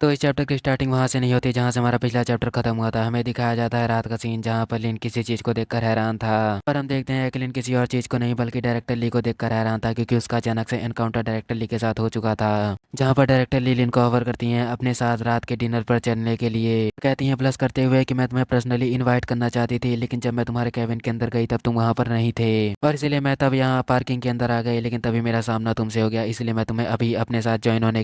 तो इस चैप्टर की स्टार्टिंग वहाँ से नहीं होती जहाँ से हमारा पिछला चैप्टर खत्म हुआ था। हमें दिखाया जाता है रात का सीन जहाँ पर लिन किसी चीज़ को देखकर हैरान था। और हम देखते हैं कि लिन किसी और चीज़ को नहीं बल्कि डायरेक्टर ली को देखकर हैरान था, क्योंकि उसका अचानक से एनकाउंटर डायरेक्टर ली के साथ हो चुका था। जहाँ पर डायरेक्टर ली लिन को ऑफर करती हैं अपने साथ रात के डिनर पर चलने के लिए। कहती हैं प्लस करते हुए कि मैं तुम्हें पर्सनली इन्वाइट करना चाहती थी, लेकिन जब मैं तुम्हारे कैबिन के अंदर गई तब तुम वहाँ पर नहीं थे, और इसीलिए मैं तब यहाँ पार्किंग के अंदर आ गई। लेकिन तभी मेरा सामना तुमसे हो गया, इसलिए मैं तुम्हें अभी अपने साथ ज्वाइन होने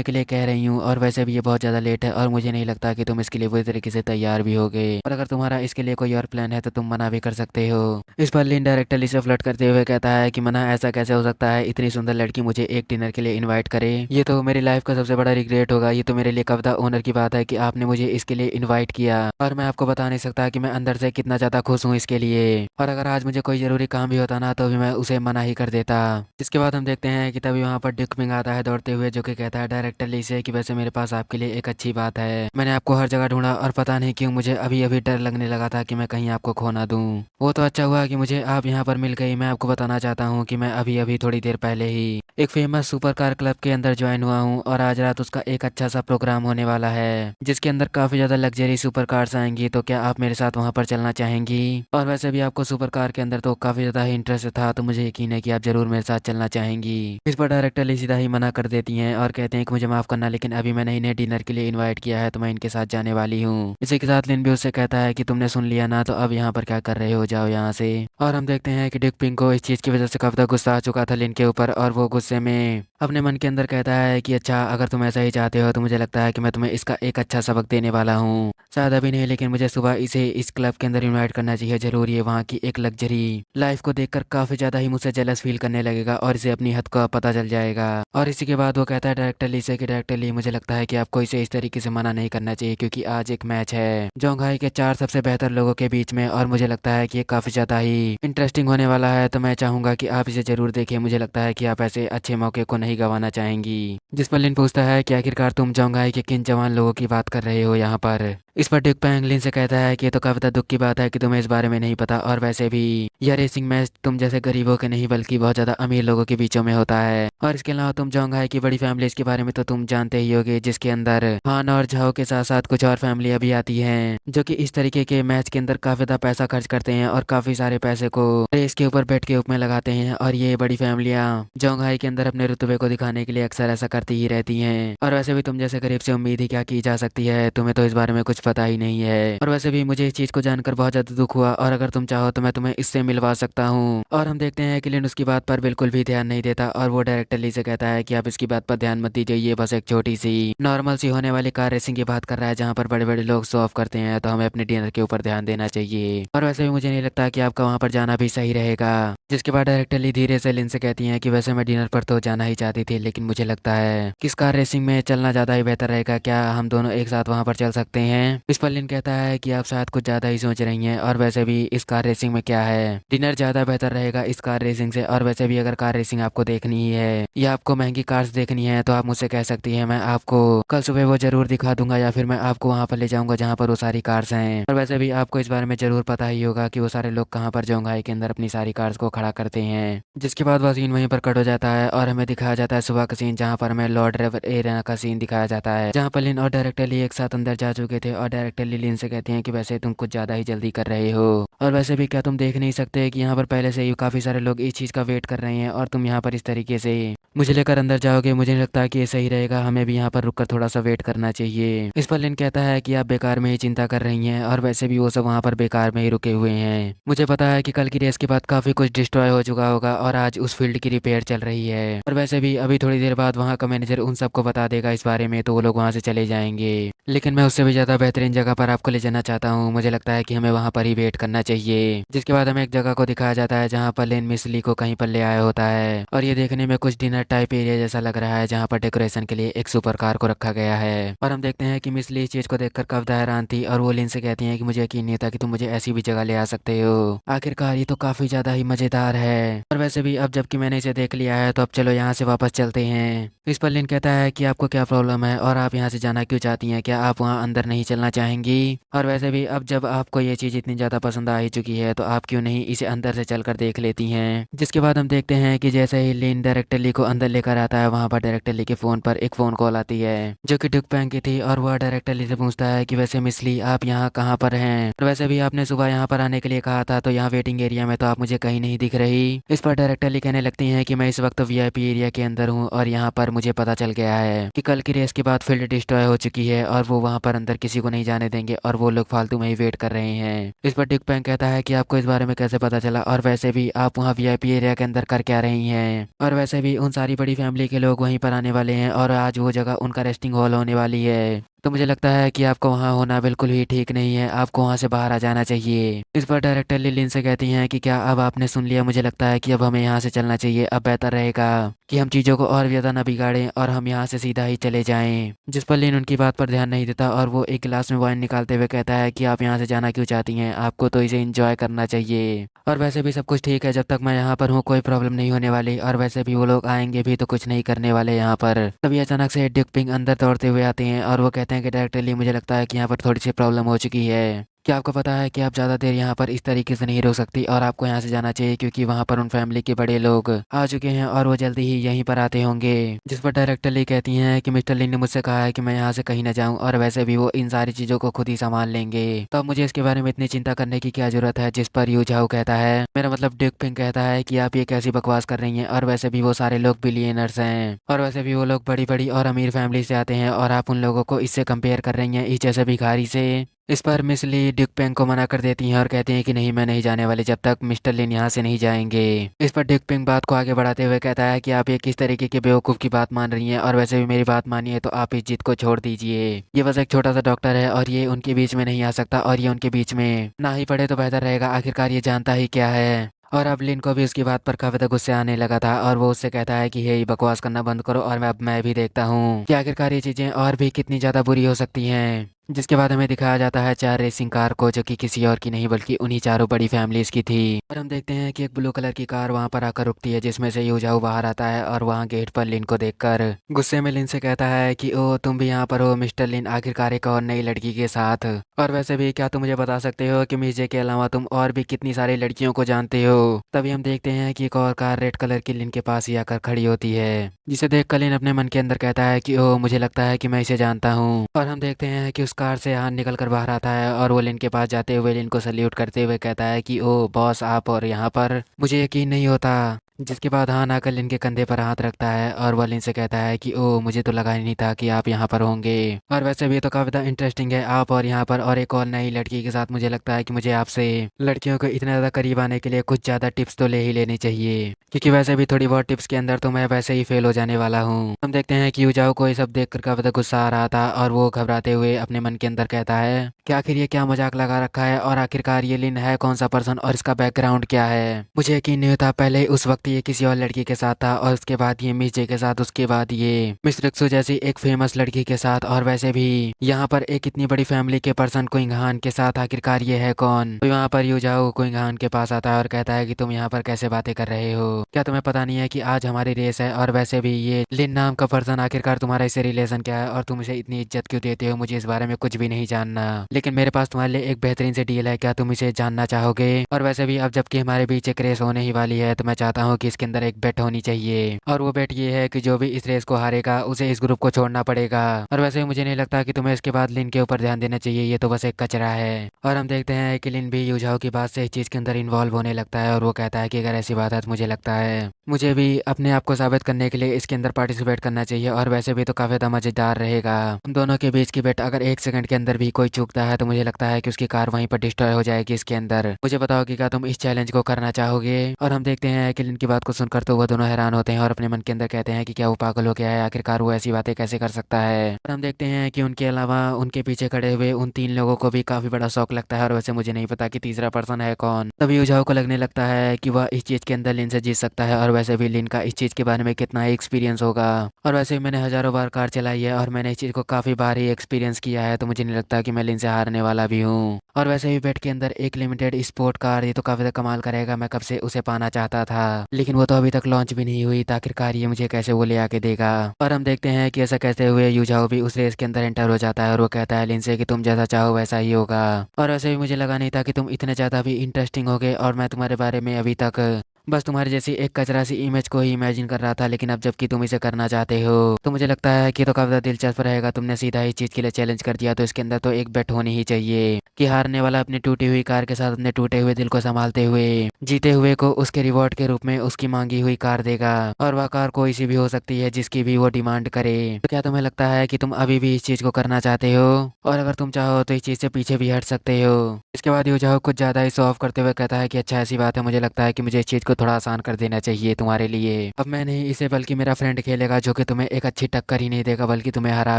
के लिए कह रही हूँ। और वैसे भी ये बहुत ज़्यादा लेट है और मुझे नहीं लगता कि तुम इसके लिए पूरी तरीके से तैयार भी होगे, और अगर तुम्हारा इसके लिए कोई और प्लान है तो तुम मना भी कर सकते हो। इस पर लिन डायरेक्टली से फ्लर्ट करते हुए कहता है कि मना ऐसा कैसे हो सकता है, इतनी सुंदर लड़की मुझे एक डिनर के लिए इन्वाइट करे, ये तो मेरी लाइफ का सबसे बड़ा रिग्रेट होगा। ये तो मेरे लिए कब द ऑनर की बात है कि आपने मुझे इसके लिए इन्वाइट किया, और मैं आपको बता नहीं सकता कि मैं अंदर से कितना ज़्यादा खुश हूँ इसके लिए। और अगर आज मुझे कोई ज़रूरी काम भी होता ना तो भी मैं उसे मना ही कर देता। इसके बाद हम देखते हैं कि तभी वहाँ पर डिक मिंग आता है दौड़ते हुए, जो कि कहता है डायरेक्टर ली से कि वैसे मेरे पास आपके लिए एक अच्छी बात है। मैंने आपको हर जगह ढूंढा और पता नहीं क्यों मुझे अभी अभी डर लगने लगा था कि मैं कहीं आपको खो ना दूं। वो तो अच्छा हुआ कि मुझे आप यहाँ पर मिल गई। मैं आपको बताना चाहता हूँ कि मैं अभी अभी थोड़ी देर पहले ही एक फेमस सुपर कार क्लब के अंदर ज्वाइन हुआ हूँ, और आज रात उसका एक अच्छा सा प्रोग्राम होने वाला है जिसके अंदर काफी ज्यादा लग्जरी सुपर कार्स आएंगी। तो क्या आप मेरे साथ वहाँ पर चलना चाहेंगी? और वैसे भी आपको सुपर कार के अंदर तो काफी ज्यादा ही इंटरेस्ट था, तो मुझे यकीन है कि आप जरूर मेरे साथ चलना चाहेंगी। इस पर डायरेक्टर सीधा ही मना कर देती हैं और कहते हैं कि मुझे माफ करना, लेकिन अभी मैंने इन्हें डिनर के लिए इनवाइट किया है तो मैं इनके साथ जाने वाली हूँ। इसी के साथ लिन भी उससे कहता है कि तुमने सुन लिया ना, तो अब यहाँ पर क्या कर रहे हो, जाओ यहाँ से। और हम देखते हैं कि डिक पिंग को इस चीज की वजह से काफी ज्यादा गुस्सा आ चुका था लिन के ऊपर, और वो गुस्से में अपने मन के अंदर कहता है कि अच्छा अगर तुम ऐसा ही चाहते हो तो मुझे लगता है कि मैं तुम्हें इसका एक अच्छा सबक देने वाला हूँ। शायद अभी नहीं, लेकिन मुझे सुबह इसे इस क्लब के अंदर इनवाइट करना चाहिए जरूर। ये वहाँ की एक लग्जरी लाइफ को देखकर काफी ज्यादा ही मुझसे जेलस फील करने लगेगा और इसे अपनी हद का पता चल जाएगा। और इसी के बाद वो कहता है डायरेक्टर ली से कि डायरेक्टर ली, मुझे लगता है कि आपको इसे इस तरीके से मना नहीं करना चाहिए, क्योंकि आज एक मैच है जोंघाई के 4 सबसे बेहतर लोगों के बीच में, और मुझे लगता है कि ये काफी ज्यादा ही इंटरेस्टिंग होने वाला है। तो मैं चाहूंगा कि आप इसे जरूर देखिए। मुझे लगता है कि आप ऐसे अच्छे मौके को नहीं गंवाना चाहेंगी। जिस पर लिन पूछता है कि आखिरकार तुम जोंघाई के किन जवान लोगों की बात कर रहे हो यहाँ पर। इस पर डिक पैंग लिन से कहता है कि ये तो काफी ज्यादा दुख की बात है कि तुम्हें इस बारे में नहीं पता, और वैसे भी यह रेसिंग मैच तुम जैसे गरीबों के नहीं बल्कि बहुत ज्यादा अमीर लोगों के बीचों में होता है। और इसके अलावा तुम जोंघाई की बड़ी फैमिलीज के बारे में तो तुम जानते ही होगे, जिसके अंदर हान और झाओ के साथ साथ कुछ और फैमिलियां भी आती हैं जो कि इस तरीके के मैच के अंदर काफी ज्यादा पैसा खर्च करते हैं और काफी सारे पैसे को रेस के ऊपर बेट के ऊपर में लगाते हैं। और ये बड़ी फैमिलियां जोंघाई के अंदर अपने रुतबे को दिखाने के लिए अक्सर ऐसा करती ही रहती हैं। और वैसे भी तुम जैसे गरीब से उम्मीद ही क्या की जा सकती है, तुम्हें तो इस बारे में कुछ पता ही नहीं है। और वैसे भी मुझे इस चीज को जानकर बहुत ज्यादा दुख हुआ, और अगर तुम चाहो तो मैं तुम्हें इससे मिलवा सकता हूँ। और हम देखते हैं कि लिन उसकी बात पर बिल्कुल भी ध्यान नहीं देता, और वो डायरेक्टली से कहता है कि आप इसकी बात पर ध्यान मत दीजिए, ये बस एक छोटी सी नॉर्मल सी होने वाली कार रेसिंग की बात कर रहा है जहाँ पर बड़े बड़े लोग शो ऑफ करते हैं, तो हमें अपने डिनर के ऊपर ध्यान देना चाहिए। और वैसे भी मुझे नहीं लगता कि आपका वहाँ पर जाना भी सही रहेगा। जिसके बाद डायरेक्टली धीरे से लिन से कहती हैं कि वैसे मैं डिनर पर तो जाना ही चाहती थी, लेकिन मुझे लगता है कि इस कार रेसिंग में चलना ज्यादा ही बेहतर रहेगा। क्या हम दोनों एक साथ वहाँ पर चल सकते हैं? इस पर लिन कहता है कि आप शायद कुछ ज्यादा ही सोच रही हैं, और वैसे भी इस कार रेसिंग में क्या है, डिनर ज्यादा बेहतर रहेगा इस कार रेसिंग से। और वैसे भी अगर कार रेसिंग आपको देखनी ही है या आपको महंगी कार्स देखनी है तो आप मुझसे कह सकती हैं, मैं आपको कल सुबह वो जरूर दिखा दूंगा, या फिर मैं आपको वहाँ पर ले जाऊंगा जहाँ पर वो सारी कार्स हैं। और वैसे भी आपको इस बारे में जरूर पता ही होगा कि वो सारे लोग कहाँ पर जोंघाई के अंदर अपनी सारी कार्स को खड़ा करते हैं। जिसके बाद वह सीन वहीं पर कट हो जाता है और हमें दिखाया जाता है सुबह का सीन, जहाँ पर हमें लॉर्ड रेवर एरिना का सीन दिखाया जाता है, जहाँ पर लिन और डायरेक्टर ली एक साथ अंदर जा चुके थे। और डायरेक्टर ली लिन से कहते हैं कि वैसे तुम कुछ ज्यादा ही जल्दी कर रहे हो, और वैसे भी क्या तुम देख नहीं सकते कि यहाँ पर पहले से ही काफी सारे लोग इस चीज का वेट कर रहे हैं, और तुम यहाँ पर इस तरीके से मुझे लेकर अंदर जाओगे? मुझे नहीं लगता कि ये सही रहेगा, हमें भी यहाँ पर रुककर थोड़ा सा वेट करना चाहिए। इस पर लिन कहता है कि आप बेकार में ही चिंता कर रही हैं, और वैसे भी वो सब वहाँ पर बेकार में ही रुके हुए हैं। मुझे पता है कि कल की रेस के बाद काफी कुछ डिस्ट्रॉय हो चुका होगा, और आज उस फील्ड की रिपेयर चल रही है। और वैसे भी अभी थोड़ी देर बाद वहाँ का मैनेजर उन सबको बता देगा इस बारे में, तो वो लोग वहाँ से चले जाएंगे। लेकिन मैं उससे भी ज्यादा बेहतरीन जगह पर आपको ले जाना चाहता हूँ। मुझे लगता है कि हमें वहाँ पर ही वेट करना चाहिए। जिसके बाद हमें एक जगह को दिखाया जाता है जहाँ पर लेन मिस ली को कहीं पर ले आया होता है, और ये देखने में कुछ डिनर टाइप एरिया जैसा लग रहा है, जहाँ पर डेकोरेशन के लिए एक सुपर कार को रखा गया है। और हम देखते हैं कि मिस ली इस चीज को देखकर काफी हैरान थी, और वो लिन से कहती हैं कि मुझे यकीन नहीं था कि तुम मुझे ऐसी भी जगह ले आ सकते हो। आखिरकार ये तो काफी ज्यादा ही मजेदार है। और वैसे भी अब जबकि मैंने इसे देख लिया है तो अब चलो यहाँ से वापस चलते हैं। इस पर लिन कहता है कि आपको क्या प्रॉब्लम है और आप यहाँ से जाना क्यों चाहती हैं? क्या आप वहाँ अंदर नहीं चलना चाहेंगी? और वैसे भी अब जब आपको ये चीज़ इतनी ज़्यादा पसंद आ ही चुकी है तो आप क्यों नहीं इसे अंदर से चलकर देख लेती हैं? जिसके बाद हम देखते हैं कि जैसे ही लिन डायरेक्टर ली को अंदर लेकर आता है, वहाँ पर डायरेक्टर ली के फ़ोन पर एक फ़ोन कॉल आती है जो कि ड्यूक पैंग की थी और वह डायरेक्टर ली से पूछता है कि वैसे मिस ली आप यहाँ कहाँ पर हैं, और वैसे भी आपने सुबह यहाँ पर आने के लिए कहा था, तो यहाँ वेटिंग एरिया में तो आप मुझे कहीं नहीं दिख रही। इस पर डायरेक्टर ली कहने लगती हैं कि मैं इस वक्त वीआईपी एरिया के अंदर हूँ और यहाँ पर मुझे पता चल गया है कि कल की रेस के बाद फील्ड डिस्ट्रॉय हो चुकी है और वो वहाँ पर अंदर किसी को नहीं जाने देंगे और वो लोग फालतू में ही वेट कर रहे हैं। इस पर ड्यूक पैंग कहता है कि आपको इस बारे में कैसे पता चला, और वैसे भी आप वहाँ वीआईपी एरिया के अंदर कर क्या रही हैं, और वैसे भी उन सारी बड़ी फैमिली के लोग वहीं पर आने वाले हैं और आज वो जगह उनका रेस्टिंग हॉल होने वाली है, तो मुझे लगता है कि आपको वहाँ होना बिल्कुल ही ठीक नहीं है, आपको वहाँ से बाहर आ जाना चाहिए। इस पर डायरेक्टर लिलिन से कहती हैं कि क्या अब आपने सुन लिया, मुझे लगता है कि अब हमें यहाँ से चलना चाहिए, अब बेहतर रहेगा कि हम चीज़ों को और ज़्यादा ना बिगाड़ें और हम यहाँ से सीधा ही चले जाएं। जिस पर लिन उनकी बात पर ध्यान नहीं देता और वो एक गिलास में वाइन निकालते हुए कहता है कि आप यहाँ से जाना क्यों चाहती हैं, आपको तो इसे एंजॉय करना चाहिए, और वैसे भी सब कुछ ठीक है, जब तक मैं यहाँ पर हूँ कोई प्रॉब्लम नहीं होने वाली, और वैसे भी वो लोग आएंगे भी तो कुछ नहीं करने वाले यहाँ पर। तभी अचानक से ड्यूक पिंग अंदर दौड़ते हुए आते हैं और वो कहते हैं कि डायरेक्टर ली मुझे लगता है कि यहाँ पर थोड़ी सी प्रॉब्लम हो चुकी है, क्या आपको पता है कि आप ज़्यादा देर यहाँ पर इस तरीके से नहीं रुक सकती और आपको यहाँ से जाना चाहिए, क्योंकि वहाँ पर उन फैमिली के बड़े लोग आ चुके हैं और वो जल्दी ही यहीं पर आते होंगे। जिस पर डायरेक्टर ली कहती हैं कि मिस्टर ली ने मुझसे कहा है कि मैं यहाँ से कहीं ना जाऊँ और वैसे भी वो इन सारी चीज़ों को खुद ही संभाल लेंगे, तो अब मुझे इसके बारे में इतनी चिंता करने की क्या जरूरत है। जिस पर यू झाओ कहता है, मेरा मतलब ड्यूक पिंग कहता है कि आप ये कैसी बकवास कर रही हैं, और वैसे भी वो सारे लोग बिलियनर्स हैं और वैसे भी वो लोग बड़ी बड़ी और अमीर फैमिली से आते हैं और आप उन लोगों को इससे कंपेयर कर रही हैं इस जैसे भिखारी से। इस पर मिस ली ड्यूक पेंग को मना कर देती हैं और कहती हैं कि नहीं, मैं नहीं जाने वाली जब तक मिस्टर लिन यहाँ से नहीं जाएंगे। इस पर ड्यूक पेंग बात को आगे बढ़ाते हुए कहता है कि आप ये किस तरीके के बेवकूफ़ की बात मान रही हैं, और वैसे भी मेरी बात मानिए तो आप इस जिद को छोड़ दीजिए। ये बस एक छोटा सा डॉक्टर है और ये उनके बीच में नहीं आ सकता, और ये उनके बीच में ना ही पड़े तो बेहतर रहेगा, आखिरकार ये जानता ही क्या है। और अब लिन को भी उसकी बात पर काफी गुस्से आने लगा था और वो उससे कहता है कि हे बकवास करना बंद करो, और मैं भी देखता हूँ कि आखिरकार ये चीजें और भी कितनी ज्यादा बुरी हो सकती हैं। जिसके बाद हमें दिखाया जाता है 4 रेसिंग कार को, जो कि किसी और की नहीं बल्कि उन्हीं चारों बड़ी फैमिलीज की थी। और हम देखते हैं कि एक ब्लू कलर की कार वहां पर आकर रुकती है, जिसमें से यूजाओ बाहर आता है और वहां गेट पर लिन को देखकर गुस्से में लिन से कहता है कि ओ तुम भी यहाँ पर हो मिस्टर लिन, आखिरकार एक और नई लड़की के साथ, और वैसे भी क्या तुम मुझे बता सकते हो कि मिर्जे के अलावा तुम और भी कितनी सारी लड़कियों को जानते हो। तभी हम देखते हैं कि एक और कार रेड कलर की लिन के पास ही आकर खड़ी होती है, जिसे देख कर लिन अपने मन के अंदर कहता है कि ओ मुझे लगता है कि मैं इसे जानता हूँ। और हम देखते हैं कि उस कार से हाथ निकल कर बाहर आता है और वो लिन के पास जाते हुए लिन को सल्यूट करते हुए कहता है कि ओ बॉस आप और यहाँ पर, मुझे यकीन नहीं होता। जिसके बाद हान आकर लिन के कंधे पर हाथ रखता है और वह लिन से कहता है कि ओ मुझे तो लगा ही नहीं था कि आप यहाँ पर होंगे, और वैसे भी तो काफी ज़्यादा इंटरेस्टिंग है आप और यहाँ पर और एक और नई लड़की के साथ, मुझे लगता है कि मुझे आपसे लड़कियों को इतना ज़्यादा करीब आने के लिए कुछ ज़्यादा टिप्स तो ले ही लेनी चाहिए, क्योंकि वैसे भी थोड़ी बहुत टिप्स के अंदर तो मैं वैसे ही फेल हो जाने वाला हूँ। हम देखते हैं कि यूजाओ को ये सब देखकर काफी ज़्यादा गुस्सा आ रहा था और वो घबराते हुए अपने मन के अंदर कहता है कि आखिर ये क्या मजाक लगा रखा है, और आखिरकार ये लिन है कौन सा पर्सन और इसका बैकग्राउंड क्या है। मुझे यकीन नहीं होता, पहले उस वक्त ये किसी और लड़की के साथ था और उसके बाद ये मिस जे के साथ, उसके बाद ये मिस रिक्सू जैसी एक फेमस लड़की के साथ, और वैसे भी यहाँ पर एक इतनी बड़ी फैमिली के पर्सन क्विंग हान के साथ, आखिरकार ये है कौन। तो यहाँ पर यूजाओ क्विंग हान के पास आता है और कहता है कि तुम यहाँ पर कैसे बातें कर रहे हो, क्या तुम्हें पता नहीं है कि आज हमारी रेस है, और वैसे भी ये लिन नाम का पर्सन, आखिरकार तुम्हारा इससे रिलेशन क्या है और तुम इसे इतनी इज्जत क्यों देते हो। मुझे इस बारे में कुछ भी नहीं जानना, लेकिन मेरे पास तुम्हारे लिए एक बेहतरीन से डील है, क्या तुम इसे जानना चाहोगे। और वैसे भी अब जबकि हमारे बीच एक रेस होने ही वाली है, तो मैं चाहता हूँ कि इसके अंदर एक बेट होनी चाहिए, और वो बेट ये है कि जो भी इस रेस को हारेगा उसे इस ग्रुप को छोड़ना पड़ेगा। और वैसे मुझे नहीं लगता कि तुम्हें इसके बाद लिन के ऊपर ध्यान देना चाहिए, ये तो बस एक कचरा है। और हम देखते हैं कि लिन भी यूझाओ की बात से इस चीज के अंदर इन्वॉल्व होने लगता है और वो कहता है कि अगर ऐसी बात है तो मुझे लगता है मुझे भी अपने आप को साबित करने के लिए इसके अंदर पार्टिसिपेट करना चाहिए, और वैसे भी तो काफी ज्यादा मजेदार रहेगा। हम दोनों के बीच की बेट अगर 1 सेकंड के अंदर भी कोई चूकता है तो मुझे लगता है कि उसकी कार वहीं पर डिस्ट्रॉय हो जाएगी इसके अंदर। मुझे बताओ कि क्या तुम इस चैलेंज को करना चाहोगे। और हम देखते हैं कि लिन की बात को सुनकर तो वो दोनों हैरान होते हैं और अपने मन के अंदर कहते हैं कि क्या वो पागल हो गया है, आखिरकार वो ऐसी बातें कैसे कर सकता है। और हम देखते हैं कि उनके अलावा उनके पीछे खड़े हुए उन 3 लोगों को भी काफी बड़ा शौक लगता है, और वैसे मुझे नहीं पता कि तीसरा पर्सन है कौन। तभी यूझाओ को लगने लगता है कि वह इस चीज के अंदर लिन से जीत सकता है, और वैसे भी लिन का इस चीज के बारे में कितना ही एक्सपीरियंस होगा। और वैसे भी मैंने हजारों बार कार चलाई है और मैंने इस चीज को काफी बार ही एक्सपीरियंस किया है, तो मुझे नहीं लगता कि मैं लिन से हारने वाला भी हूँ। और वैसे भी बेट के अंदर एक लिमिटेड स्पोर्ट कार, ये तो काफी ज्यादा कमाल करेगा, मैं कब से उसे पाना चाहता था, लेकिन वो तो अभी तक लॉन्च भी नहीं हुई, तो आखिरकार ये मुझे कैसे वो ले आके देगा। और हम देखते हैं कि ऐसा कहते हुए यूझाओ भी उस रेस के अंदर एंटर हो जाता है और वो कहता है लिन से कि तुम जैसा चाहो वैसा ही होगा। और वैसे भी मुझे लगा नहीं था कि तुम इतने ज्यादा भी इंटरेस्टिंग होगे, और मैं तुम्हारे बारे में अभी तक बस तुम्हारी जैसी एक कचरा सी इमेज को ही इमेजिन कर रहा था, लेकिन अब जबकि तुम इसे करना चाहते हो तो मुझे लगता है कि तो काफी दिलचस्प रहेगा। तुमने सीधा इस चीज के लिए चैलेंज कर दिया, तो इसके अंदर तो एक बेट होनी ही चाहिए कि हारने वाला अपनी टूटी हुई कार के साथ अपने टूटे हुए दिल को संभालते हुए जीते हुए को उसके रिवॉर्ड के रूप में उसकी मांगी हुई कार देगा। और वह कार कोई सी भी हो सकती है जिसकी भी वो डिमांड करे। तो क्या तुम्हें लगता है कि तुम अभी भी इस चीज को करना चाहते हो? और अगर तुम चाहो तो इस चीज से पीछे भी हट सकते हो। इसके बाद यूजाओ कुछ ज्यादा ही शो ऑफ करते हुए कहता है कि अच्छा ऐसी बात है, मुझे लगता है कि मुझे इस चीज को थोड़ा आसान कर देना चाहिए तुम्हारे लिए। अब मैं नहीं इसे बल्कि मेरा फ्रेंड खेलेगा, जो कि तुम्हें एक अच्छी टक्कर ही नहीं देगा बल्कि तुम्हें हरा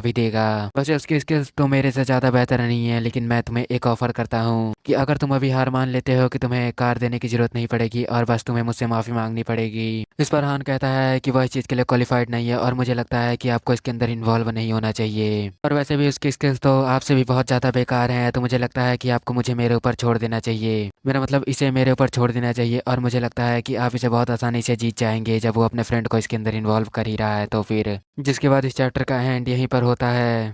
भी देगा। वैसे उसकी स्किल्स तो मेरे से ज्यादा बेहतर नहीं है, लेकिन मैं तुम्हें एक ऑफर करता हूँ कि अगर तुम अभी हार मान लेते हो कि तुम्हें कार देने की जरूरत नहीं पड़ेगी और बस तुम्हें मुझसे माफी मांगनी पड़ेगी। इस पर हान कहता है कि वह इस चीज के लिए क्वालिफाइड नहीं है और मुझे लगता है कि आपको इसके अंदर इन्वॉल्व नहीं होना चाहिए। और वैसे भी उसकी स्किल्स तो आपसे भी बहुत ज्यादा बेकार हैं, तो मुझे लगता है कि आपको मुझे मेरे ऊपर छोड़ देना चाहिए। मेरा मतलब इसे मेरे ऊपर छोड़ देना चाहिए और मुझे लगता है कि आप इसे बहुत आसानी से जीत जाएंगे जब वो अपने फ्रेंड को इसके अंदर इन्वॉल्व कर ही रहा है। तो फिर जिसके बाद इस चैप्टर का एंड यहीं पर होता है।